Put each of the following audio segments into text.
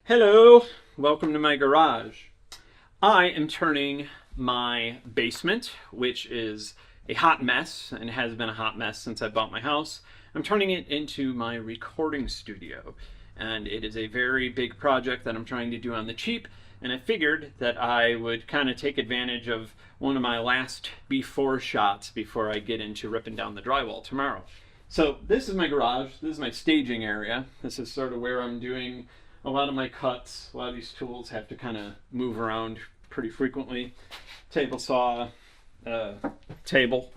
Hello, welcome to my garage. I am turning my basement, which is a hot mess and has been a hot mess since I bought my house. I'm turning it into my recording studio, and it is a very big project that I'm trying to do on the cheap, and I figured that I would kind of take advantage of one of my last before shots before I get into ripping down the drywall tomorrow. So this is my garage, this is my staging area. This is sort of where I'm doing a lot of my cuts. A lot of these tools have to kind of move around pretty frequently. Table saw, table.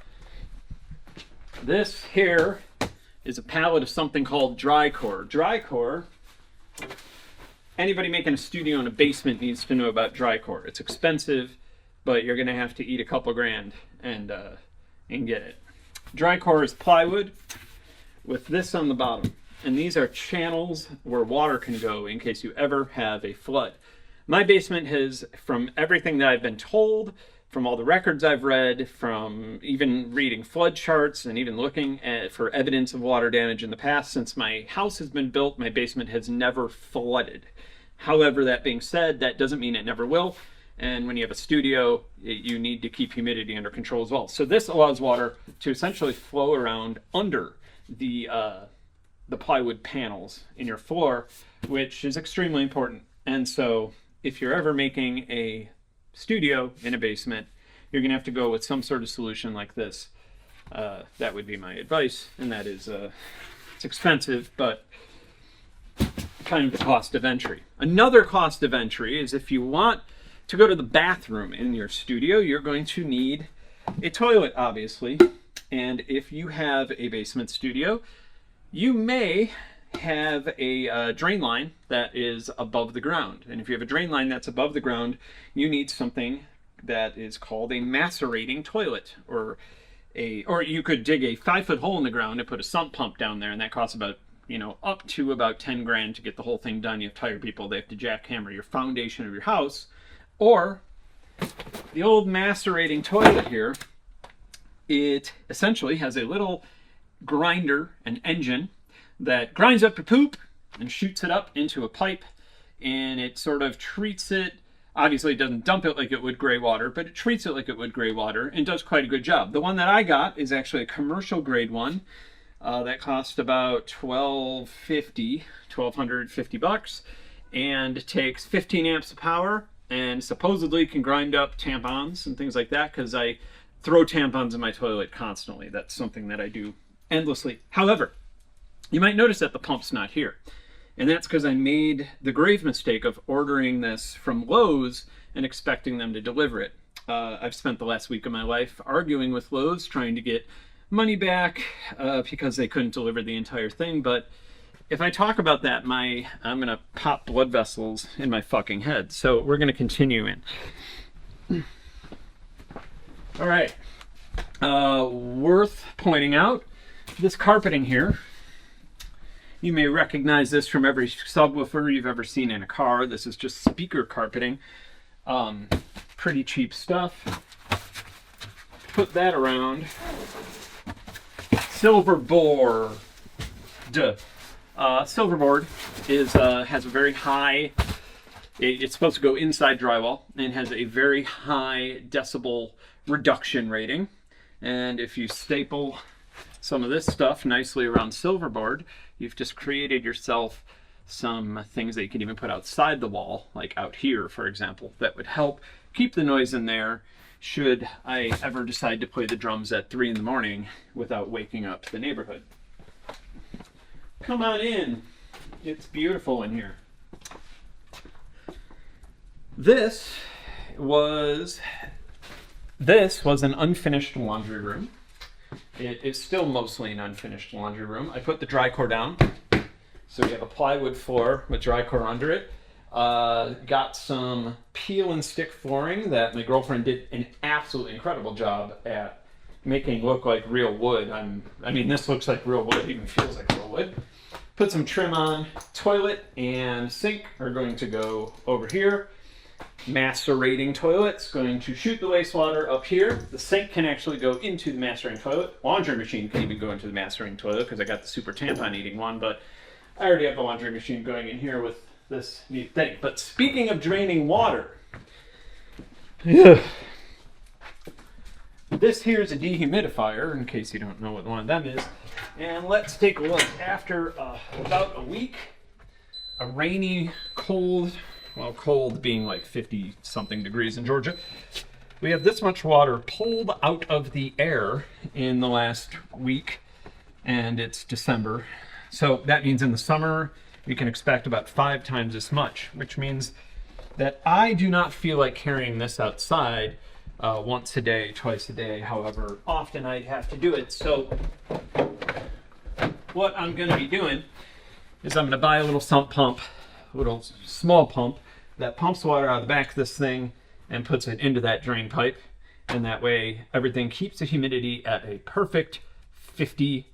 This here is a pallet of something called Drycore. Drycore, anybody making a studio in a basement needs to know about Drycore. It's expensive, but you're gonna have to eat a couple grand and get it. Drycore is plywood with this on the bottom. And these are channels where water can go in case you ever have a flood. My basement has, from everything that I've been told, from all the records I've read, from even reading flood charts and even looking for evidence of water damage in the past, since my house has been built, my basement has never flooded. However, that being said, that doesn't mean it never will. And when you have a studio, you need to keep humidity under control as well. So this allows water to essentially flow around under the plywood panels in your floor, which is extremely important. And so if you're ever making a studio in a basement, you're gonna have to go with some sort of solution like this. That would be my advice, and that is it's expensive, but kind of the cost of entry. Another cost of entry is if you want to go to the bathroom in your studio, you're going to need a toilet, obviously. And if you have a basement studio, you may have a drain line that is above the ground. And if you have a drain line that's above the ground, you need something that is called a macerating toilet, or you could dig a 5-foot hole in the ground and put a sump pump down there, and that costs about, up to about 10 grand to get the whole thing done. You have to hire people, they have to jackhammer your foundation of your house. Or the old macerating toilet here, it essentially has a little grinder, an engine that grinds up your poop and shoots it up into a pipe, and it sort of treats it. Obviously it doesn't dump it like it would gray water, but it treats it like it would gray water and does quite a good job. The one that I got is actually a commercial grade one that cost about $1,250 bucks, and takes 15 amps of power and supposedly can grind up tampons and things like that, because I throw tampons in my toilet constantly. That's something that I do endlessly. However, you might notice that the pump's not here. And that's because I made the grave mistake of ordering this from Lowe's and expecting them to deliver it. I've spent the last week of my life arguing with Lowe's, trying to get money back because they couldn't deliver the entire thing. But if I talk about that, I'm gonna pop blood vessels in my fucking head. So we're gonna continue in. All right, worth pointing out, this carpeting here, you may recognize this from every subwoofer you've ever seen in a car. This is just speaker carpeting. Pretty cheap stuff. Put that around. Silverboard. Silverboard has a very high, it's supposed to go inside drywall, and has a very high decibel reduction rating. And if you staple some of this stuff nicely around silverboard, you've just created yourself some things that you can even put outside the wall, like out here, for example, that would help keep the noise in there should I ever decide to play the drums at 3 in the morning without waking up the neighborhood. Come on in. It's beautiful in here. This was an unfinished laundry room. It is still mostly an unfinished laundry room. I put the Drycore down. So we have a plywood floor with Drycore under it. Got some peel and stick flooring that my girlfriend did an absolutely incredible job at making look like real wood. I mean, this looks like real wood. It even feels like real wood. Put some trim on. Toilet and sink are going to go over here. Macerating toilet's going to shoot the wastewater up here. The sink can actually go into the macerating toilet. Laundry machine can even go into the macerating toilet because I got the super tampon eating one, but I already have the laundry machine going in here with this neat thing. But speaking of draining water, yeah. This here is a dehumidifier, in case you don't know what one of them is. And let's take a look. After about a week, a rainy, cold, well, cold being like 50 something degrees in Georgia, we have this much water pulled out of the air in the last week, and it's December. So that means in the summer, we can expect about 5 times as much, which means that I do not feel like carrying this outside once a day, twice a day, however often I have to do it. So what I'm going to be doing is I'm going to buy a little sump pump, a little small pump that pumps water out of the back of this thing and puts it into that drain pipe. And that way everything keeps the humidity at a perfect 50%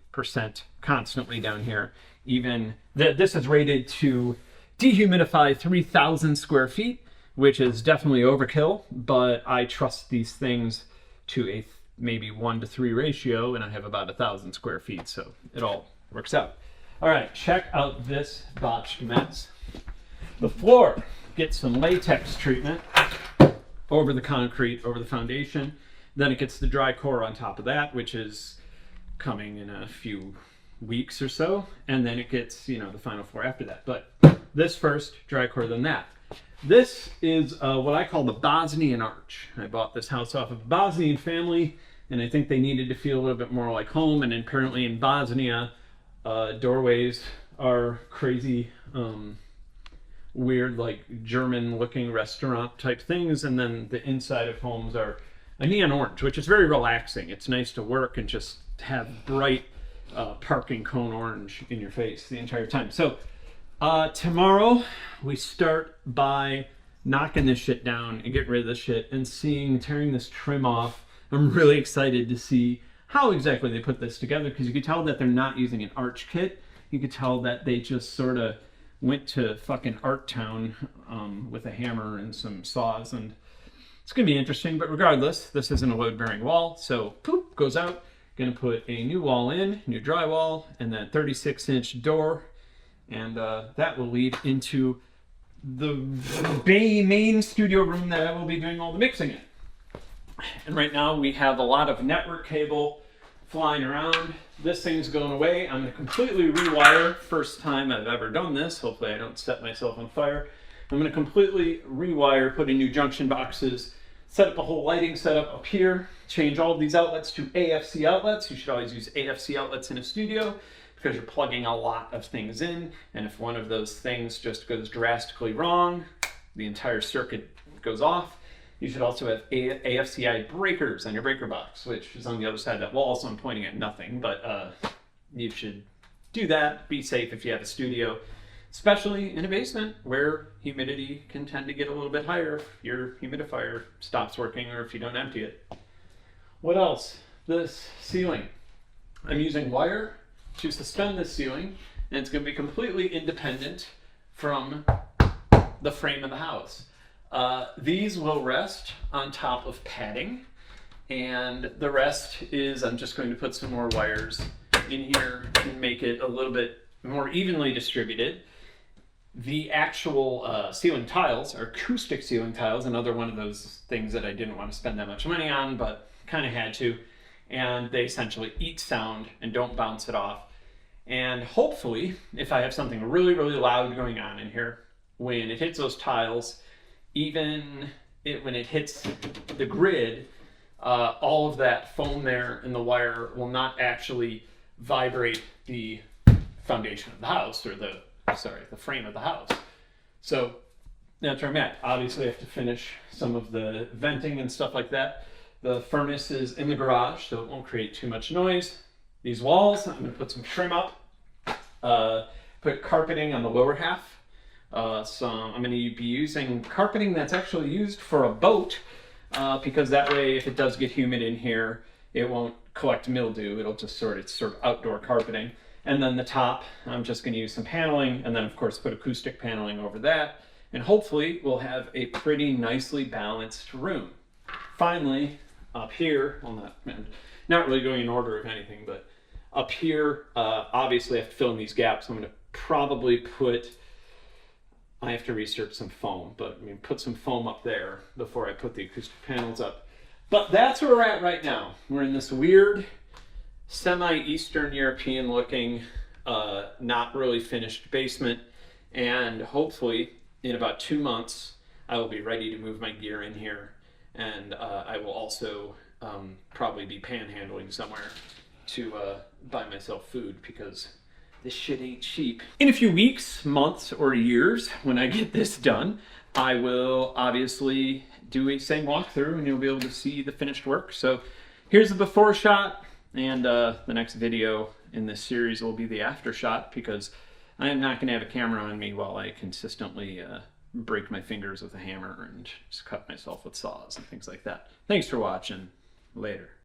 constantly down here. Even this is rated to dehumidify 3,000 square feet, which is definitely overkill, but I trust these things to a maybe 1 to 3 ratio, and I have about 1,000 square feet, so it all works out. All right, check out this botched mess. The floor gets some latex treatment over the concrete, over the foundation. Then it gets the Drycore on top of that, which is coming in a few weeks or so, and then it gets, you know, the final floor after that. But this first, Drycore, then that. This is what I call the Bosnian arch. I bought this house off of a Bosnian family, and I think they needed to feel a little bit more like home. And apparently in Bosnia, doorways are crazy, weird, like German-looking restaurant type things, and then the inside of homes are a neon orange, which is very relaxing. It's nice to work and just have bright parking cone orange in your face the entire time. So tomorrow we start by knocking this shit down and getting rid of this shit and tearing this trim off. I'm really excited to see how exactly they put this together, because you could tell that they're not using an arch kit. You could tell that they just sort of went to fucking Art Town with a hammer and some saws, and it's gonna be interesting. But regardless, this isn't a load-bearing wall, so poop goes out. Gonna put a new wall in, new drywall, and then 36-inch door, and that will lead into the main studio room that I will be doing all the mixing in. And right now we have a lot of network cable flying around. This thing's going away. I'm gonna completely rewire. First time I've ever done this. Hopefully I don't set myself on fire. I'm gonna completely rewire, put in new junction boxes, set up a whole lighting setup up here, change all of these outlets to AFC outlets. You should always use AFC outlets in a studio because you're plugging a lot of things in, and if one of those things just goes drastically wrong, the entire circuit goes off. You should also have AFCI breakers on your breaker box, which is on the other side of that wall, so I'm pointing at nothing, but you should do that. Be safe if you have a studio, especially in a basement where humidity can tend to get a little bit higher if your humidifier stops working or if you don't empty it. What else? This ceiling. I'm using wire to suspend this ceiling, and it's going to be completely independent from the frame of the house. These will rest on top of padding, and the rest is I'm just going to put some more wires in here and make it a little bit more evenly distributed. The actual ceiling tiles are acoustic ceiling tiles, another one of those things that I didn't want to spend that much money on, but kind of had to. And they essentially eat sound and don't bounce it off. And hopefully, if I have something really, really loud going on in here, when it hits those tiles, even when it hits the grid, all of that foam there and the wire will not actually vibrate the foundation of the house, or the frame of the house. So that's where I'm at. Obviously I have to finish some of the venting and stuff like that. The furnace is in the garage, so it won't create too much noise. These walls, I'm gonna put some trim up, put carpeting on the lower half. So I'm gonna be using carpeting that's actually used for a boat, because that way if it does get humid in here, it won't collect mildew. It'll just it's sort of outdoor carpeting. And then the top, I'm just going to use some paneling, and then of course put acoustic paneling over that, and hopefully we'll have a pretty nicely balanced room. Finally, up here, well, not really going in order of anything, but up here, obviously I have to fill in these gaps. I'm going to probably put I have to research some foam, but I mean, put some foam up there before I put the acoustic panels up. But that's where we're at right now. We're in this weird, semi-Eastern European looking, not really finished basement. And hopefully in about 2 months, I will be ready to move my gear in here. And I will also probably be panhandling somewhere to buy myself food, because this shit ain't cheap. In a few weeks, months, or years, when I get this done, I will obviously do a same walkthrough and you'll be able to see the finished work. So here's the before shot, and the next video in this series will be the after shot, because I am not going to have a camera on me while I consistently break my fingers with a hammer and just cut myself with saws and things like that. Thanks for watching. Later.